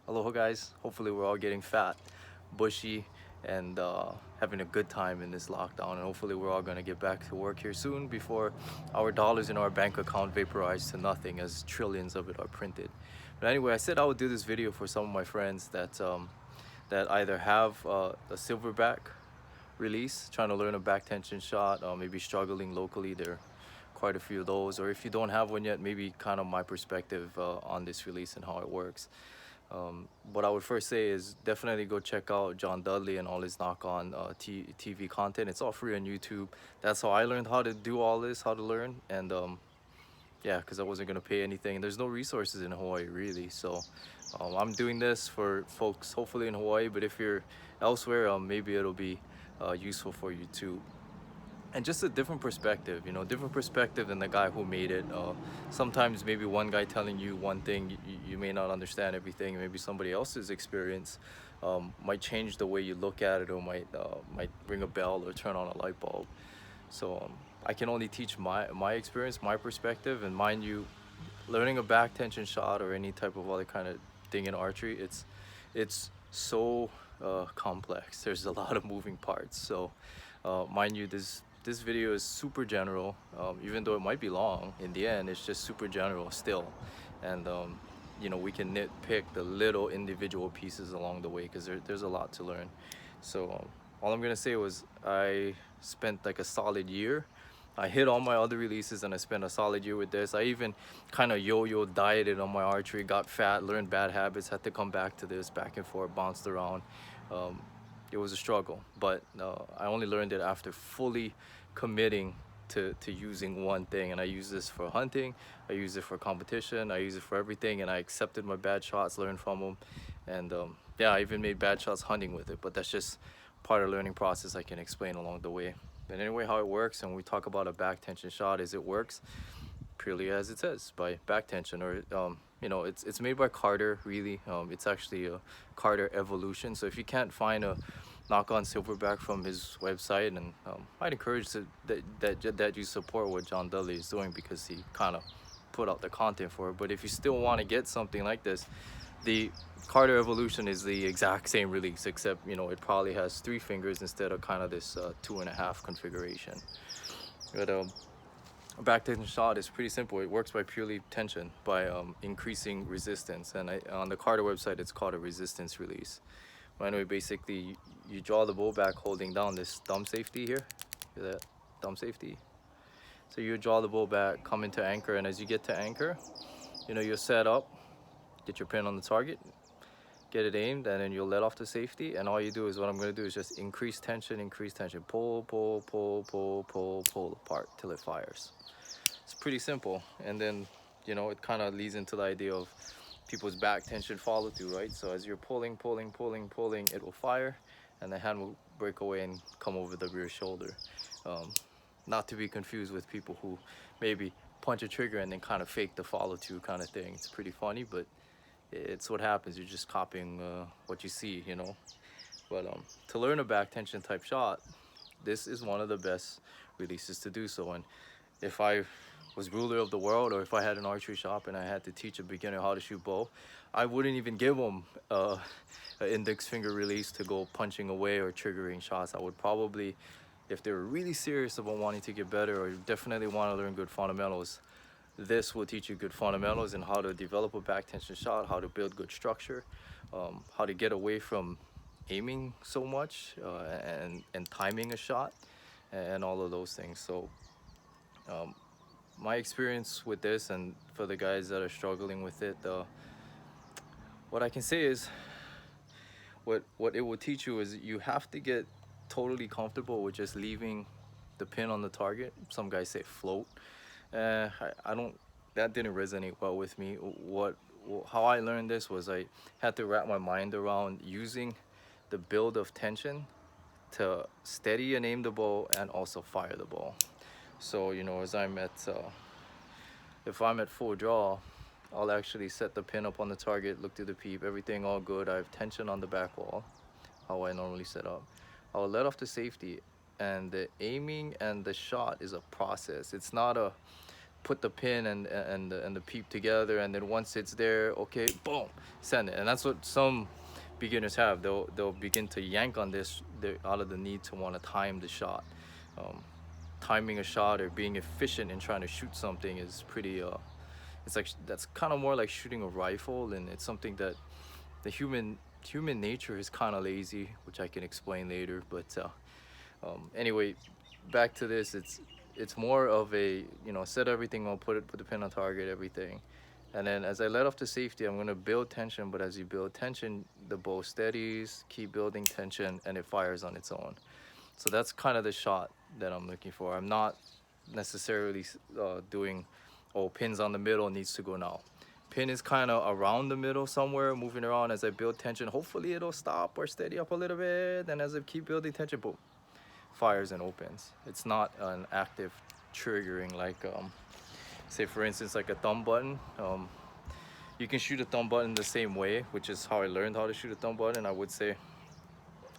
Aloha guys, hopefully we're all getting fat, bushy, and having a good time in this lockdown, and hopefully we're all going to get back to work here soon before our dollars in our bank account vaporize to nothing as trillions of it are printed. But anyway, I said I would do this video for some of my friends that either have a silverback release, trying to learn a back tension shot, maybe struggling locally. There are quite a few of those, or if you don't have one yet, maybe kind of my perspective on this release and how it works. What I would first say is definitely go check out John Dudley and all his knock-on TV content. It's all free on YouTube. That's how I learned how to do all this, how to learn. And yeah, because I wasn't going to pay anything. There's no resources in Hawaii, really. So I'm doing this for folks, hopefully in Hawaii. But if you're elsewhere, maybe it'll be useful for you too. And just a different perspective, different perspective than the guy who made it. Sometimes maybe one guy telling you one thing, you may not understand everything. Maybe somebody else's experience might change the way you look at it, or might ring a bell or turn on a light bulb. So I can only teach my experience, my perspective. And mind you, learning a back tension shot or any type of other kind of thing in archery, it's so complex. There's a lot of moving parts. So mind you, this video is super general, even though it might be long. In the end, it's just super general still. And we can nitpick the little individual pieces along the way, because there's a lot to learn. So all I'm gonna say was I spent like a solid year. I hit all my other releases and I spent a solid year with this. I even kind of yo-yo dieted on my archery, got fat, learned bad habits, had to come back to this, back and forth, bounced around. It was a struggle, but I only learned it after fully committing to using one thing. And I use this for hunting, I use it for competition, I use it for everything. And I accepted my bad shots, learned from them. And yeah, I even made bad shots hunting with it, but that's just part of the learning process I can explain along the way. But anyway, how it works, and we talk about a back tension shot, is it works purely as it says, by back tension. Or it's made by Carter, really. It's actually a Carter Evolution. So if you can't find a knock-on silverback from his website, and I'd encourage that you support what John Dudley is doing, because he kind of put out the content for it. But if you still want to get something like this, the Carter Evolution is the exact same release, except it probably has 3 fingers instead of kind of this 2.5 configuration. But a back tension shot is pretty simple. It works by purely tension, by increasing resistance. And on the Carter website, it's called a resistance release. Well, anyway, basically you draw the bow back holding down this thumb safety here. See that thumb safety? So you draw the bow back, come into anchor, and as you get to anchor, you'll set up, get your pin on the target, get it aimed, and then you'll let off the safety. And all you do is, what I'm going to do is just increase tension, pull, pull, pull, pull, pull, pull apart till it fires. It's pretty simple. And then it kind of leads into the idea of people's back tension follow through, right? So as you're pulling, it will fire, and the hand will break away and come over the rear shoulder. Not to be confused with people who maybe punch a trigger and then kind of fake the follow through kind of thing. It's pretty funny, but it's what happens. You're just copying what you see, But to learn a back tension type shot, this is one of the best releases to do so. And if I was ruler of the world, or if I had an archery shop and I had to teach a beginner how to shoot bow, I wouldn't even give them an index finger release to go punching away or triggering shots. I would probably, if they were really serious about wanting to get better, or definitely want to learn good fundamentals, this will teach you good fundamentals and how to develop a back tension shot, how to build good structure, how to get away from aiming so much, and timing a shot, and all of those things. So my experience with this, and for the guys that are struggling with it, what I can say is, what it will teach you is you have to get totally comfortable with just leaving the pin on the target. Some guys say float. I don't, that didn't resonate well with me. How I learned this was I had to wrap my mind around using the build of tension to steady and aim the bow and also fire the ball. So as if I'm at full draw, I'll actually set the pin up on the target, look through the peep, everything all good. I have tension on the back wall, how I normally set up. I'll let off the safety, and the aiming and the shot is a process. It's not a put the pin and the peep together, and then once it's there, okay, boom, send it. And that's what some beginners have. They'll begin to yank on this out of the need to want to time the shot. Um, Timing a shot or being efficient in trying to shoot something is pretty it's like that's kind of more like shooting a rifle, and it's something that the human nature is kind of lazy, which I can explain later. But anyway, back to this. It's more of a, set everything on, put the pin on target, everything, and then as I let off the safety, I'm gonna build tension. But as you build tension, the bow steadies, keep building tension, and it fires on its own. So that's kind of the shot that I'm looking for. I'm not necessarily doing, oh, pins on the middle, needs to go now. Pin is kind of around the middle somewhere, moving around as I build tension. Hopefully it'll stop or steady up a little bit. Then as I keep building tension, boom, fires and opens. It's not an active triggering like, say for instance, like a thumb button. You can shoot a thumb button the same way, which is how I learned how to shoot a thumb button. I would say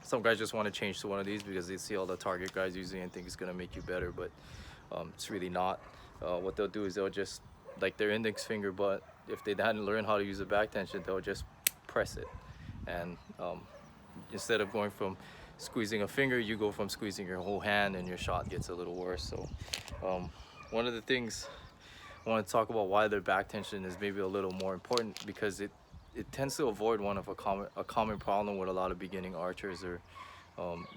some guys just want to change to one of these because they see all the target guys using it and think it's gonna make you better, but it's really not. What they'll do is they'll just, like their index finger, but if they hadn't learned how to use the back tension, they'll just press it. And instead of going from squeezing a finger, you go from squeezing your whole hand, and your shot gets a little worse. So one of the things I want to talk about why their back tension is maybe a little more important, because it tends to avoid one of a common problem with a lot of beginning archers, or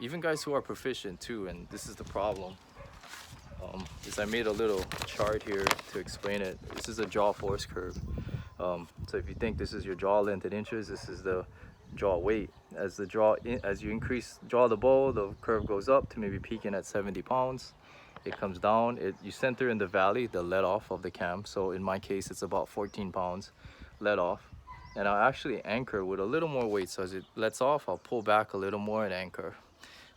even guys who are proficient too. And this is the problem. Is I made a little chart here to explain it. This is a jaw force curve. So if you think this is your jaw length in inches, this is the jaw weight. As you draw the bow, the curve goes up to maybe peaking at 70 pounds. It comes down. You center in the valley, the let off of the cam. So in my case, it's about 14 pounds let off. And I'll actually anchor with a little more weight. So as it lets off, I'll pull back a little more and anchor.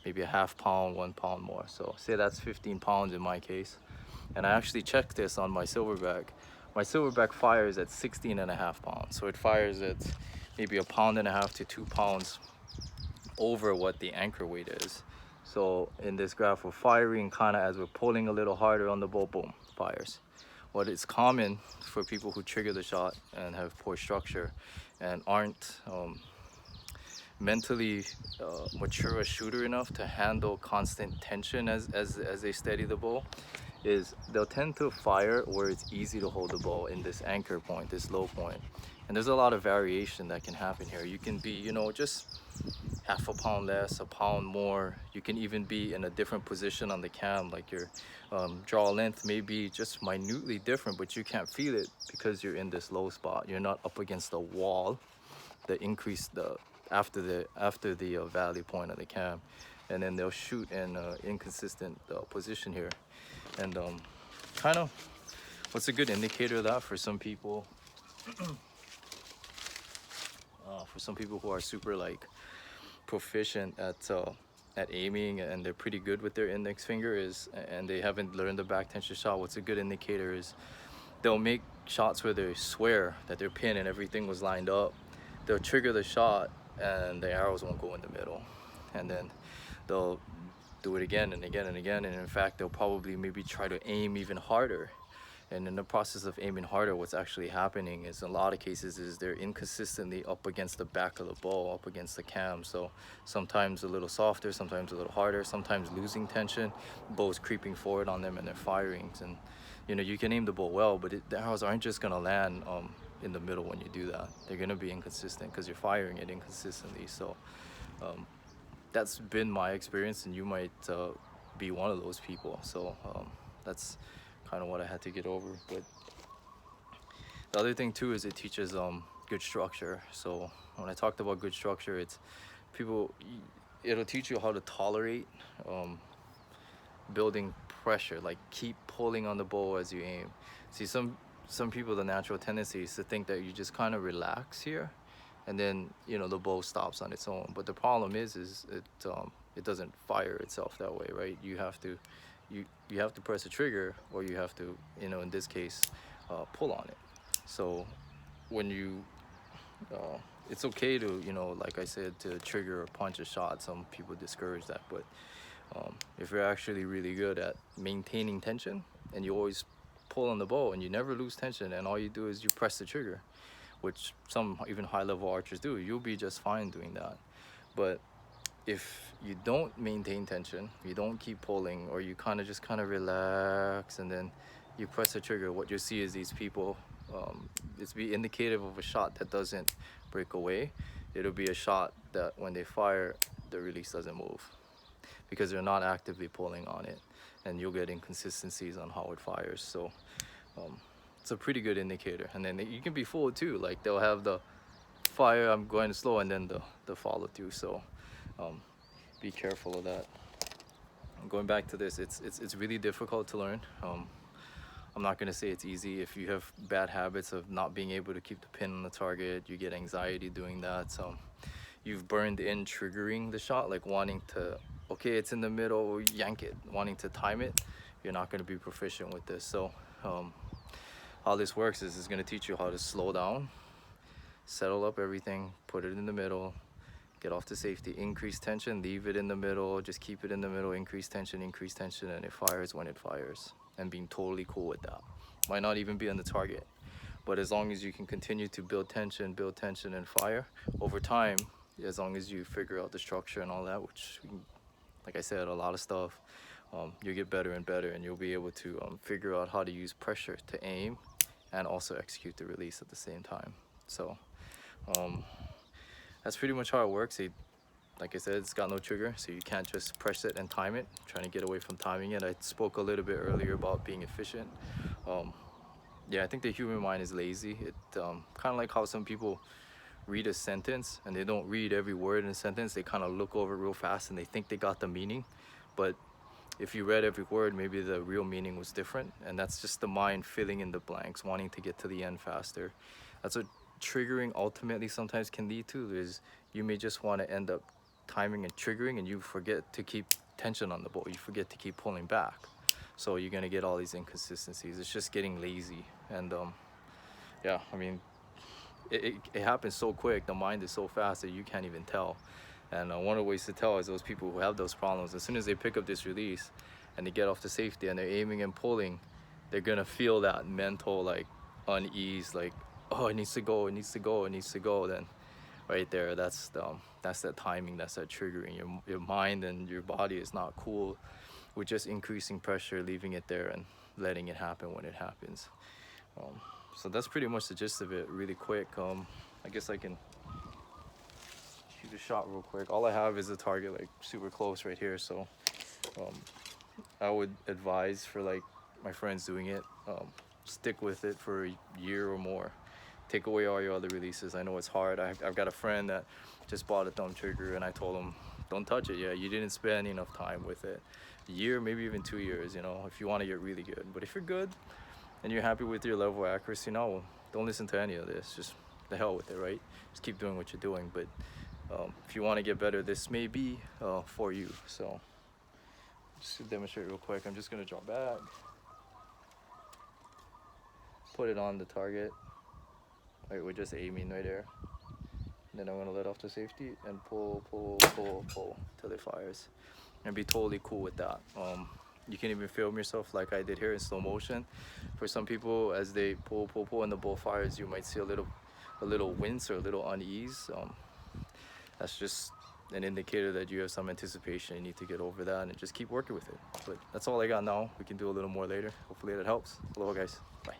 Maybe a half pound, 1 pound more. So say that's 15 pounds in my case. And I actually checked this on my Silverback. My Silverback fires at 16.5 pounds. So it fires at maybe 1.5 pounds to 2 pounds over what the anchor weight is. So in this graph, we're firing kind of as we're pulling a little harder on the bow, boom, fires. What is common for people who trigger the shot and have poor structure and aren't mentally mature a shooter enough to handle constant tension as they steady the bow, is they'll tend to fire where it's easy to hold the bow in this anchor point, this low point. And there's a lot of variation that can happen here. You can be, just half a pound less, a pound more. You can even be in a different position on the cam, like your draw length may be just minutely different, but you can't feel it because you're in this low spot. You're not up against the wall that increase after the valley point of the cam. And then they'll shoot in inconsistent position here. And kind of what's a good indicator of that for some people, who are super like proficient at aiming, and they're pretty good with their index finger, and they haven't learned the back tension shot. What's a good indicator is they'll make shots where they swear that their pin and everything was lined up. They'll trigger the shot and the arrows won't go in the middle, and then they'll do it again and again and again, and in fact they'll probably maybe try to aim even harder. And in the process of aiming harder, what's actually happening is, in a lot of cases, is they're inconsistently up against the back of the bow, up against the cam. So sometimes a little softer, sometimes a little harder, sometimes losing tension, bow's creeping forward on them and they're firing. And you can aim the bow well, but the arrows aren't just gonna land in the middle when you do that. They're gonna be inconsistent because you're firing it inconsistently. So that's been my experience, and you might be one of those people. So that's kind of what I had to get over. But the other thing too is it teaches good structure. So when I talked about good structure, it'll teach you how to tolerate building pressure, like keep pulling on the bow as you aim. See, some people, the natural tendency is to think that you just kind of relax here and then the bow stops on its own. But the problem is it doesn't fire itself that way, right? You have to press a trigger, or you have to, in this case, pull on it. So when it's okay to, like I said, to trigger or punch a shot. Some people discourage that, but if you're actually really good at maintaining tension and you always pull on the bow and you never lose tension, and all you do is you press the trigger, which some even high-level archers do, you'll be just fine doing that. But if you don't maintain tension, you don't keep pulling, or you kind of relax and then you press the trigger, what you'll see is these people, it's be indicative of a shot that doesn't break away. It'll be a shot that when they fire, the release doesn't move because they're not actively pulling on it, and you'll get inconsistencies on how it fires. So it's a pretty good indicator. And then you can be fooled too, like they'll have the fire, I'm going slow, and then the follow through. So be careful of that. Going back to this, it's really difficult to learn. I'm not going to say it's easy. If you have bad habits of not being able to keep the pin on the target, you get anxiety doing that. So you've burned in triggering the shot, like wanting to, okay, it's in the middle, yank it, wanting to time it. You're not going to be proficient with this. So how this works is it's going to teach you how to slow down, settle up everything, put it in the middle, get off to safety, increase tension, leave it in the middle, just keep it in the middle, increase tension, and it fires when it fires. And being totally cool with that. Might not even be on the target, but as long as you can continue to build tension and fire over time, as long as you figure out the structure and all that, which, like I said, a lot of stuff, you'll get better and better, and you'll be able to figure out how to use pressure to aim and also execute the release at the same time. So that's pretty much how it works. Like I said, it's got no trigger, so you can't just press it and time it. Trying to get away from timing it. I spoke a little bit earlier about being efficient. Yeah, I think the human mind is lazy. It kind of like how some people read a sentence and they don't read every word in a sentence. They kind of look over it real fast and they think they got the meaning. But if you read every word, maybe the real meaning was different. And that's just the mind filling in the blanks, wanting to get to the end faster. That's what triggering ultimately sometimes can lead to, is you may just want to end up timing and triggering, and you forget to keep tension on the bow. You forget to keep pulling back. So you're gonna get all these inconsistencies. It's just getting lazy. And yeah, I mean, it happens so quick. The mind is so fast that you can't even tell. And one of the ways to tell is those people who have those problems, as soon as they pick up this release and they get off to safety and they're aiming and pulling, they're gonna feel that mental like unease, like, oh, it needs to go, it needs to go, it needs to go. Then right there, that's that timing, that's that triggering. Your mind and your body is not cool with just increasing pressure, leaving it there and letting it happen when it happens. So that's pretty much the gist of it, really quick. I guess I can shoot a shot real quick. All I have is a target like super close right here, so I would advise for like my friends doing it, stick with it for a year or more. Take away all your other releases. I know it's hard. I've got a friend that just bought a thumb trigger, and I told him, don't touch it yet. You didn't spend enough time with it. A year, maybe even 2 years, you know, if you want to get really good. But if you're good and you're happy with your level of accuracy, no, don't listen to any of this. Just the hell with it, right? Just keep doing what you're doing. But if you want to get better, this may be for you. So just to demonstrate real quick, I'm just going to draw back, put it on the target. Right, we're just aiming right there. Then I'm going to let off the safety and pull till it fires. And be totally cool with that. You can even film yourself like I did here in slow motion. For some people, as they pull and the bow fires, you might see a little wince or a little unease. That's just an indicator that you have some anticipation. You need to get over that and just keep working with it. But that's all I got now. We can do a little more later. Hopefully that helps. Aloha guys. Bye.